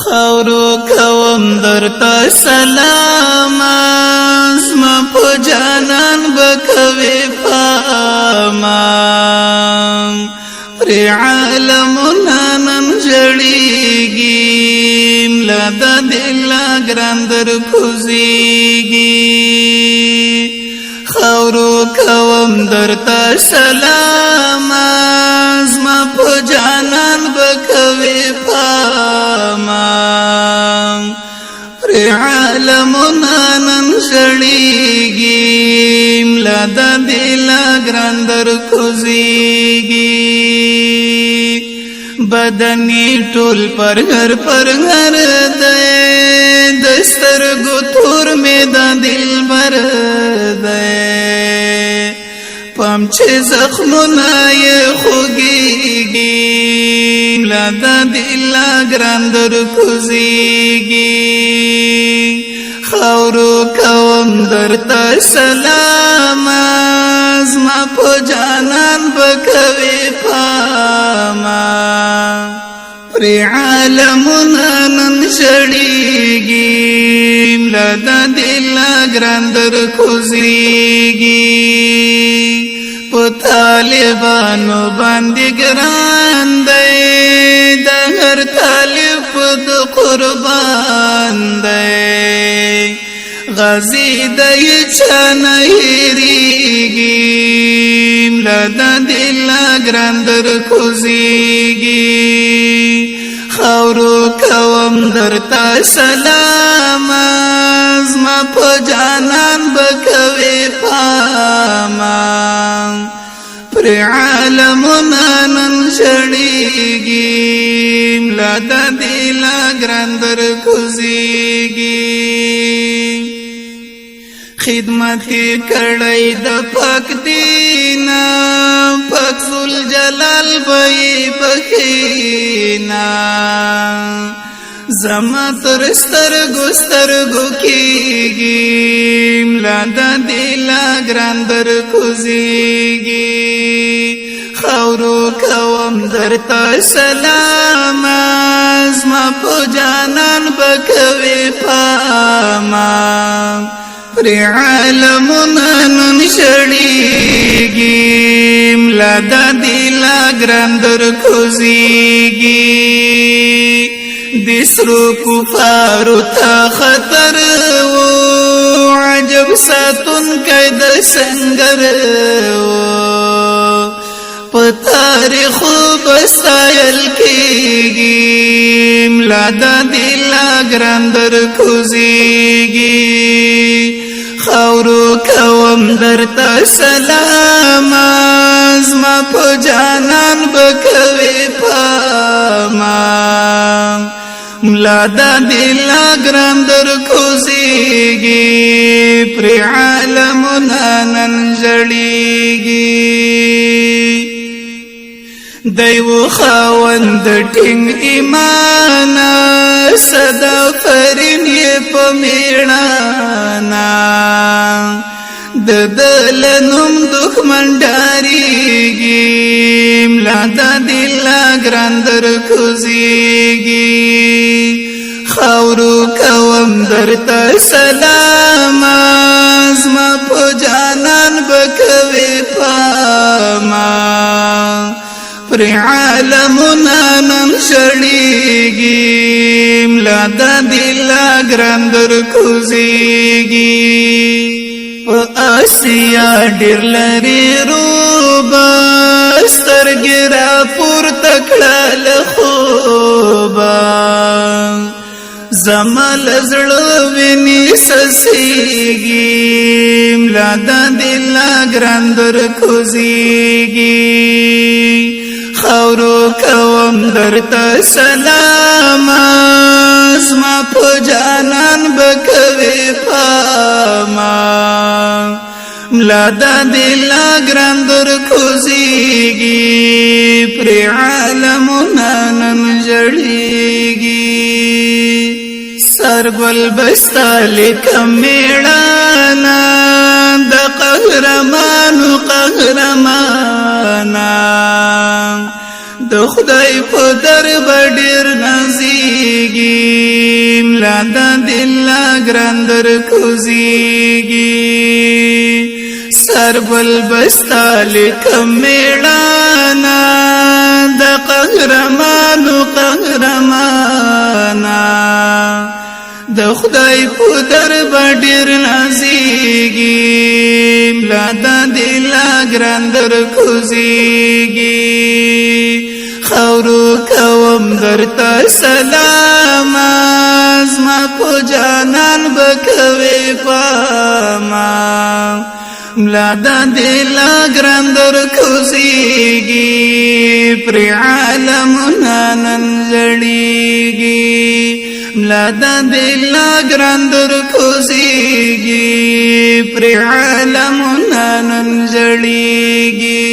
خاورو کوم درتا سلام زما په جانان بکوي پاما پر عالمنا نن جړيږي ملا د دل ګرندر کوزيږي خاورو کوم درتا سلام زما په جانان بکوي پاما پر عالمنا نن جړيږي ملا د دل ګرندر کوزيږي بدنی ټول پر غر دے دستر گتور میں دا دل بر دے پمچے زخمنا یہ خوگیگی ملا دا دل گراندر کزیگی خاورو کوم درتا سلام زما په جانان بکوي پاما پر عالمنا نن جړيږي ملا د دل ګراندر کوزيږي په طالبانو باندې ګران دی د هر طالب د قربان دی غازی دی چانه هیریږي ملا د دل ګراندر کوزيږي خاورو کوم درتا سلام زما په جانان بکوي پاما پر عالمنا نن جړيږي ملا د دل ګراندر کوزيږي خدمت کړی د پاک دین پاک ذل جلال بای بخینا زما تر سترګو کېږي ملا د دل ګراندر کوزيږي خاورو کوم درتا سلام زما په جانان بکوي پاما پر عالمنا نن جړيږي ملا د دل ګراندر کوزيږي دسرو کفارو تا خطر و عجب ساتون کید سنگر و په تاریخ بستایل کېږي ملا د دل ګراندر کوزيږي خاورو کوم درتا سلام زما په جانان بکوي پاما ملا د دل ګراندر کوزيږي پر عالمنا نن جړيږي دیو خاوند ټینګ ایمان صدا فرین په میړانا د دلنوم دښمن ډاریږي ملا د دل ګراندر کوزيږي خاورو کوم درتا سلام زما په جانان بکوي پاما پر عالمنا نن جړيږي ملا د دل ګراندر کوزيږي په آسیا ډېر لري روبا سترګې را پورته کړه له خوبه زما له زړه وینې څڅېږي ملا د دل ګراندر کوزيږي خاورو کوم درتا سلام زما په جانان بکوي پاما ملا د دل ګراندر کوزيږي پر عالمنا نن جړيږي سرګل بستا لیکم میړانا د قهرمانو قهرمانا د خدای په دربار ډېر نازېږي ملا د دله ګران در کوزېږي سر بل بستا لیکم میړانا د قهرمانو قهرمانا د خدای په دربار ډېر نازېږي ملا د دله ګران در کوزېږي خورو کوم درته سلام زما په جانان بکوي پاما ملا د دله ګران در کوزېږي پر عالمونه نن زړېږي ملا د دله ګران در کوزېږي پر عالمونه نن زړېږي